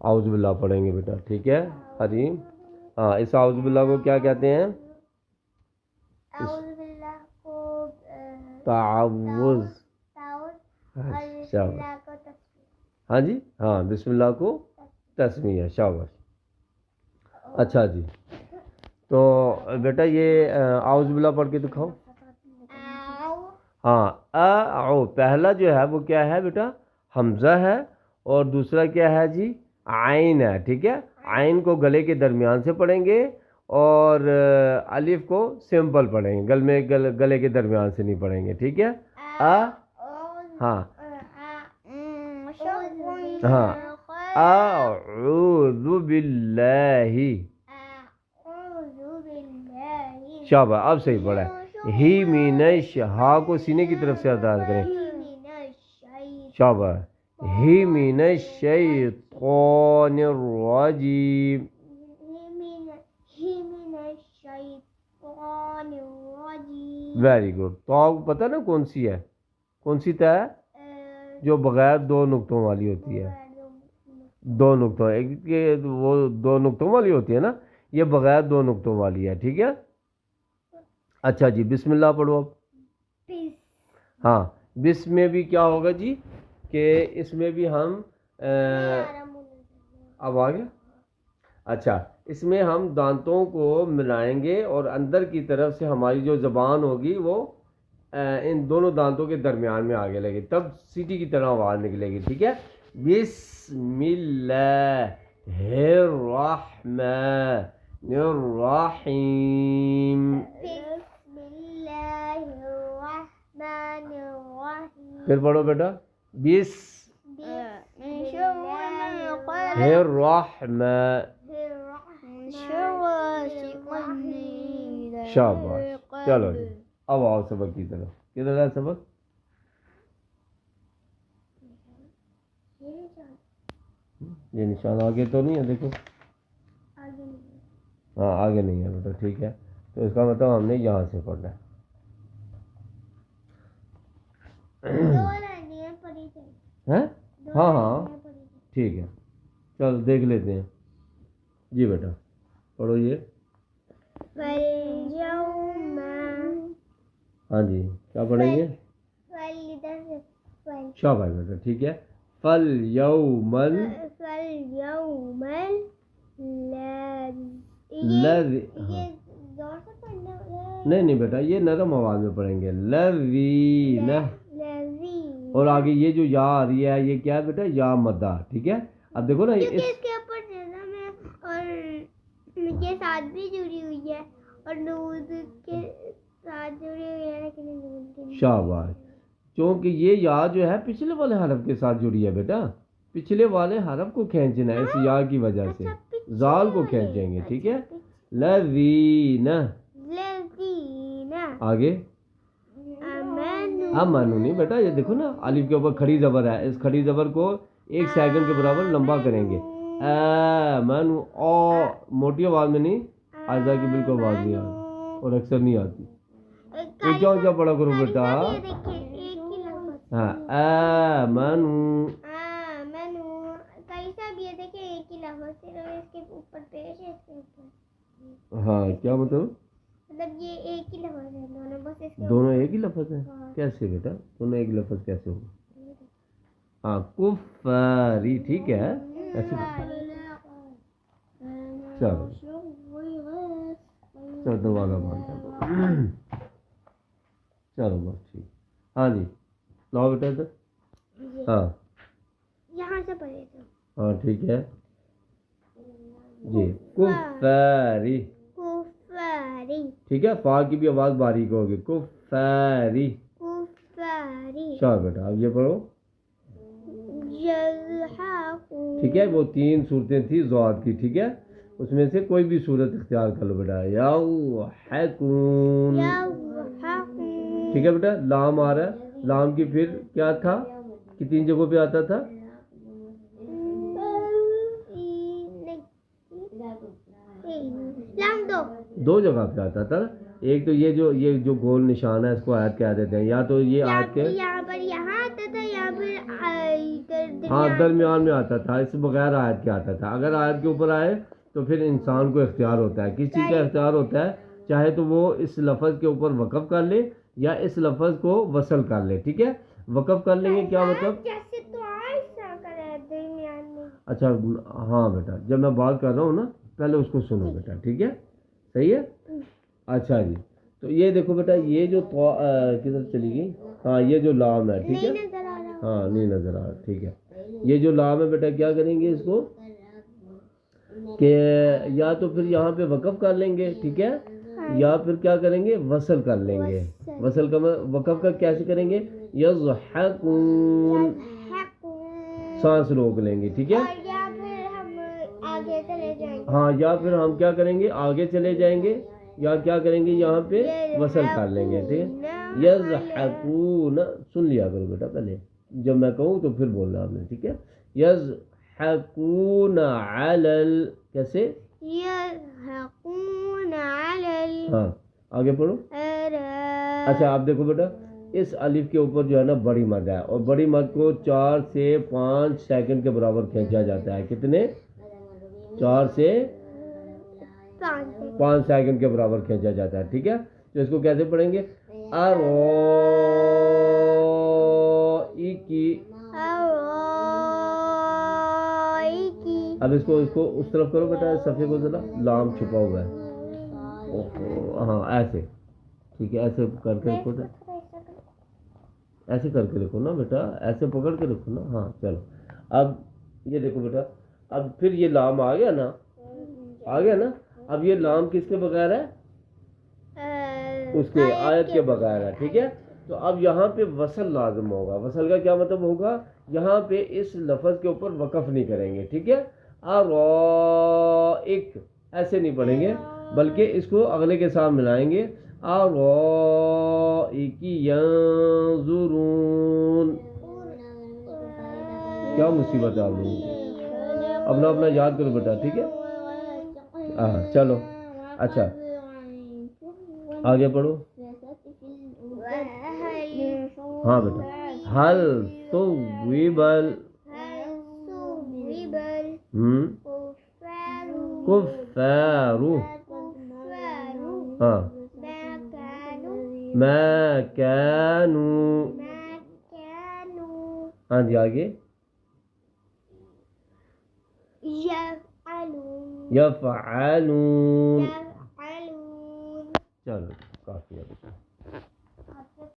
اعوذ باللہ پڑھیں گے بیٹا، ٹھیک ہے حریم؟ ہاں، اس اعوذ باللہ کو کیا کہتے ہیں؟ اعوذ باللہ کو تعوذ. شاباش. ہاں جی، ہاں بسم اللہ کو تسمیہ. شاباش. اچھا جی، تو بیٹا یہ اعوذ باللہ پڑھ کے دکھاؤ. ہاں، او پہلا جو ہے وہ کیا ہے بیٹا؟ حمزہ ہے، اور دوسرا کیا ہے جی؟ عین ہے. ٹھیک ہے، عین کو گلے کے درمیان سے پڑھیں گے، اور الف کو سمپل پڑھیں گے، گلے کے درمیان سے نہیں پڑھیں گے. ٹھیک ہے. ہاں ہاں، اعوذ باللہ. شاباش، اب صحیح پڑھا ہے. ہی مینش، ہا کو سینے کی طرف سے ادا کریں. شاباش. ہی من الشیطان الرجیم. Very good. تو پتہ نا کون سی ہے؟ کون سی تا ہے؟ جو بغیر دو نقطوں والی ہوتی ہے. دو نقطوں، وہ دو نقطوں والی ہوتی ہے نا، یہ بغیر دو نقطوں والی ہے. ٹھیک ہے. اچھا جی، بسم اللہ پڑھو اب. ہاں، بسم میں بھی کیا ہوگا جی کہ اس میں بھی ہم اب آ گیا. اچھا، اس میں ہم دانتوں کو ملائیں گے، اور اندر کی طرف سے ہماری جو زبان ہوگی وہ ان دونوں دانتوں کے درمیان میں آگے لگے، تب سیٹی کی طرح آواز نکلے گی. ٹھیک ہے. بسم اللہ الرحمن الرحیم. پھر پڑھو بیٹا. الرحمن. شاباش. چلو جی، اب آؤ سبق کی طرف. کدھر ہے سبق؟ یہ نشان آگے تو نہیں ہے، دیکھو. ہاں آگے نہیں ہے بیٹا. ٹھیک ہے، تو اس کا مطلب ہم نے یہاں سے پڑھنا ہے. ہاں ہاں ٹھیک ہے، چل دیکھ لیتے ہیں. جی بیٹا پڑھو یہ. ہاں جی، کیا پڑھیں گے؟ شاباش بیٹا. ٹھیک ہے. نہیں بیٹا، یہ نرم آواز میں پڑھیں گے. لذینہ. اور آگے یہ جو یا آ رہی ہے، یہ کیا ہے بیٹا؟ یا مدہ. ٹھیک ہے. اب دیکھو نا، اس کے اوپر اور کے ساتھ بھی جڑی ہوئی ہے، اور نون کے ساتھ جڑی ہوئی ہے. شاباش. کیونکہ یہ یا جو ہے پچھلے والے حرف کے ساتھ جڑی ہے بیٹا، پچھلے والے حرف کو کھینچنا ہے. اس یا کی وجہ سے زال کو کھینچیں گے. ٹھیک ہے. لذینہ. آگے امنو نہیں بیٹا، یہ دیکھو نا، الف کے اوپر کھڑی زبر ہے، اس کھڑی زبر کو ایک سیکنڈ کے برابر لمبا کریں گے. امنو. موٹی آواز میں نہیں، آئزہ کی بالکل آواز نہیں آتی، اور اکثر نہیں آتی. اونچا اونچا پڑھا کرو بیٹا. ہاں امنو. ہاں کیا مطلب؟ یہ ایک ہی لفظ ہے، دونوں ایک ہی لفظ ہیں. کیسے بیٹا دونوں ایک لفظ کیسے ہوگا؟ ہاں کفاری. ٹھیک ہے. ایسے چلو دروازہ بند کر دو. چلو بس ٹھیک. ہاں جی لاؤ بیٹا ادھر. ہاں یہاں سے پڑھے تو. ہاں ٹھیک ہے جی. کفاری. ٹھیک ہے. فا کی بھی آواز باریک ہوگی. کفاری. شاہ بیٹا اب یہ پڑھو. ٹھیک ہے. وہ 3 صورتیں تھیں ضاد کی. ٹھیک ہے، اس میں سے کوئی بھی صورت اختیار کر لو بیٹا. یضحکون. ٹھیک ہے بیٹا. لام آ رہا ہے، لام کی پھر کیا تھا کہ 3 جگہوں پہ آتا تھا. دو جگہ پہ آتا تھا. ایک تو یہ جو گول نشان ہے، اس کو آیت کہہ دیتے ہیں، یا تو یہ آیت کے یہاں پر یہاں آتا تھا، یہاں پر ہاں درمیان میں آتا تھا، اس بغیر آیت کے آتا تھا. اگر آیت کے اوپر آئے تو پھر انسان کو اختیار ہوتا ہے. کس چیز کا اختیار ہوتا ہے؟ چاہے تو وہ اس لفظ کے اوپر وقف کر لے یا اس لفظ کو وصل کر لے. ٹھیک ہے، وقف کر لیں گے کیا مطلب؟ جیسے تو ایسا کرے درمیان میں. اچھا ہاں بیٹا، جب میں بات کر رہا ہوں نا پہلے اس کو سنو بیٹا. ٹھیک ہے، صحیح ہے. اچھا جی، تو یہ دیکھو بیٹا، یہ جو کدھر چلی گئی؟ ہاں یہ جو لام ہے، ٹھیک ہے. نہیں نظر آ رہا. ہاں نہیں نظر آ رہا. ٹھیک ہے، یہ جو لام ہے بیٹا کیا کریں گے اس کو کہ یا تو پھر یہاں پہ وقف کر لیں گے. ٹھیک ہے، یا پھر کیا کریں گے؟ وصل کر لیں گے. وصل کا وقف کا کیسے کریں گے؟ یضحکون، سانس روک لیں گے. ٹھیک ہے، یا پھر ہم آگے چلے جائیں گے. ہاں یا پھر ہم کیا کریں گے؟ آگے چلے جائیں گے یا کیا کریں گے؟ یہاں پہ وصل کر لیں گے. ٹھیک ہے، یضحکون. سن لیا کرو بیٹا پہلے، جب میں کہوں تو پھر بولنا آپ نے. ٹھیک ہے، یضحکون کیسے؟ یضحکون علی ہاں آگے پڑھو. اچھا آپ دیکھو بیٹا، اس الف کے اوپر جو ہے نا بڑی مد ہے، اور بڑی مد کو 4 سے 5 سیکنڈ کے برابر کھینچا جاتا ہے. کتنے؟ 4 سے 5 سیکنڈ کے برابر کھینچا جاتا ہے. ٹھیک ہے، تو اس کو کیسے پڑھیں گے؟ اب اس کو اس طرف کرو بیٹا، اس صفحے کو ذرا، لام چھپا ہوا ہے. ہاں ایسے. ٹھیک ہے، ایسے کر کے رکھو، ایسے کر کے رکھو نا بیٹا، ایسے پکڑ کے رکھو نا. ہاں چلو، اب یہ دیکھو بیٹا، اب پھر یہ لام آ گیا نا، آ گیا نا. اب یہ لام کس کے بغیر ہے؟ اس کے آیت کے بغیر ہے. ٹھیک ہے، تو اب یہاں پہ وصل لازم ہوگا. وصل کا کیا مطلب ہوگا؟ یہاں پہ اس لفظ کے اوپر وقف نہیں کریں گے. ٹھیک ہے، ایک ایسے نہیں پڑھیں گے، بلکہ اس کو اگلے کے ساتھ ملائیں گے. ینظرون. کیا مصیبت ہے آپ لوگوں کو؟ اپنا اپنا یاد کرو بیٹا. ٹھیک ہے، ہاں چلو. اچھا آگے پڑھو. ہاں بیٹا، حل ثوبل کفارو. ہاں ما كانوا. ہاں جی آگے. یفعلون. چلو کافی ہے بیٹا.